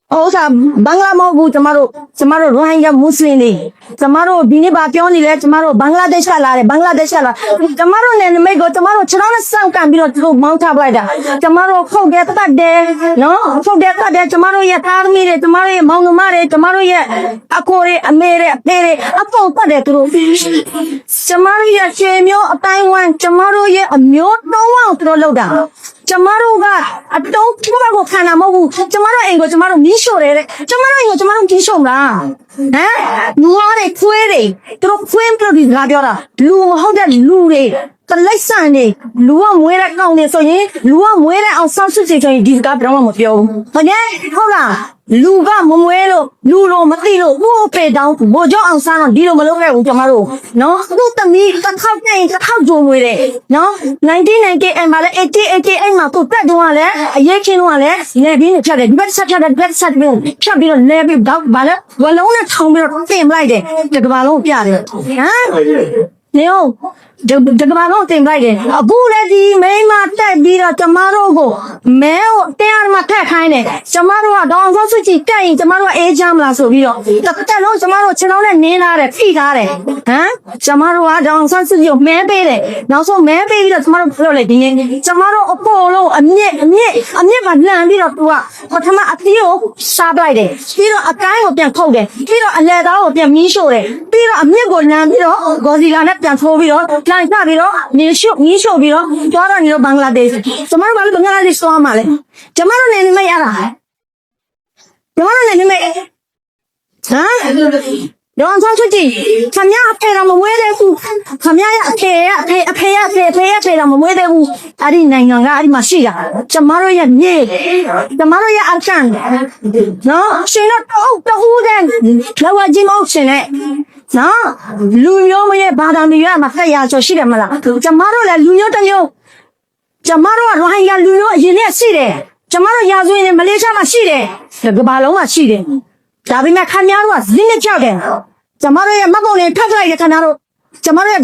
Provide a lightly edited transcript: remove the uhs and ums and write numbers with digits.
哦，啥？邦拉毛布，怎么罗汉家穆斯林的，怎么比你把标你嘞？怎么邦拉德下来的，邦拉德下来，怎么呢？美国怎么吃到那上干比了都忙差不来的，怎么后边大的，no，后边大的，怎么也大米的，怎么也忙嘛的，怎么也阿哥的，阿妹的，妹的，阿公大的都，怎么也学苗台湾，怎么也阿苗都往都漏的。ကျမတို့ကအတုံးကျမတို့ခံတာမဟုတ်ဘူးကျမတို့အိမ်ကိုကျမတို့မီးရှို့တယ်တဲ့ကျမတို့အိမ်ကိုကျမတို့ကြီးရှုံလားဟမ်လူရတဲ့ခွေးတွေသူတို့ခွေးပြလို့ဒီစကားပြောတာလူမဟုတ်တဲ့လူတွေတလိုက်ဆန်နေလူကမွေးတဲ့ကောင်တွေဆိုရင်လူကမွေးတဲ့အောင်ဆောက်စစ်စီဆိုရင်ဒီစကားဘယ်တော့မှမပြောဘူးဟုတ်ရဲ့ဟုတ်လားလူကမမွေးလို့လူလိုမသိလို့ဘိုးပေတောင်းဘိုးကျောင်းအောင်ဆန်းတော့ဒီလိုမလုပ်ခဲ့ဘူးကျမတို့နော်သူ့သမီးတစ်ခေါက်နဲ့တစ်ခေါက်ကြိုမွေးတယ်နော်1998အဲ့မှာလဲ88အဲ့မှာကိုတက်တုန်းကလည်းအရေးချင်းတုန်းကလည်းနေပြီးနေဖြတ်တယ်ဒီဘက်ဆက်ဖြတ်တယ်ဒီဘက်ဆက်ပြီးဖြတ်ပြီးတော့လဲပြီးတော့ဗာလဲဝလုံးနဲ့ထောင်ပြီးတော့ပြင်လိုက်တယ်ဒီကဘာလုံးပြတယ်ဟမ်နေအောင်ဒီကဘာလုံးတင်လိုက်တယ်အခုလည်းဒီမိန်းမတက်ပြီးတော့ကျမတို့ကိုမဲကိုတရားမှထက်ခိုင်းတယ်ကျမတို့ကတော့ဆော့ဆွချီတက်ရင်ကျမတို့အေးချမ်းမလားဆိုပြီးတော့တက်လုံးကျမတို့ခြေထောက်နဲ့နင်းထားတယ်ဖိထားတယ်ဟမ်ကျမတို့ကတော့ဆော့ဆွချီကိုမဲပေးတယ်နောက်ဆုံးမဲပေးပြီးတော့ကျမတို့ပြောလိုက်ဒီနေ့ကျမတို့အပေါ်လုံးအမြင့်မှာလန့်ပြီးတော့သူကပထမအသီးကိုစားပလိုက်တယ်ပြီးတော့အကိုင်းကိုပြန်ခုတ်တယ်ပြီးတော့အလဲသားကိုပြန်မီးရှို့တယ်ပြီးတော့အမြင့်ကိုလမ်းပြီးတော့ဂေါ်စီလာနဲ့ပြန်ထိုးပြီးတော့လမ်းချပြီးတော့မီးရှို့ပြီးတော့သွားတော့နေတော့ဘင်္ဂလားဒေ့ရှ်ကျမတို့ဘာလို့ဘင်္ဂလားဒေ့ရှ်သွားမှာလဲကျမတို့နေနေမရတာကျမတို့နေနေမဟမ်တော့ဆောချတီခမရအဖေတော့မမွေးသေးဘူးခမရရဲ့အဖေတော့မမွေးသေးဘူးအဲ့ဒီနိုင်ငံကအဲ့ဒီမှာရှိတာကျမတို့ရဲ့မြေကျမတို့ရဲ့အချမ်းနော်ရှင်တော့တူတဲ့လောကကြီးမဟုတ်ရှင်နဲ့နော်လူမျိုးမရဲ့ဘာသာမျိုးမှာဖက်ရဆိုရှိတယ်မလားကျမတို့လည်းလူမျိုးတစ်မျိုးကျမတို့ကရိုဟင်ဂျာလူမျိုးအရင်နဲ့ရှိတယ်ကျမတို့ရာဇဝင်နဲ့မလေးရှားမှာရှိတယ်ကမ္ဘာလုံးမှာရှိတယ်ဒါပေမဲ့ခင်ဗျားတို့ကဇင်းနဲ့ကြောက်တယ်ကျမတို့ရဲ့မပုံနဲ့ထပ်လိုက်တဲ့ခင်ဗျားတို့ကျမတို့ရဲ့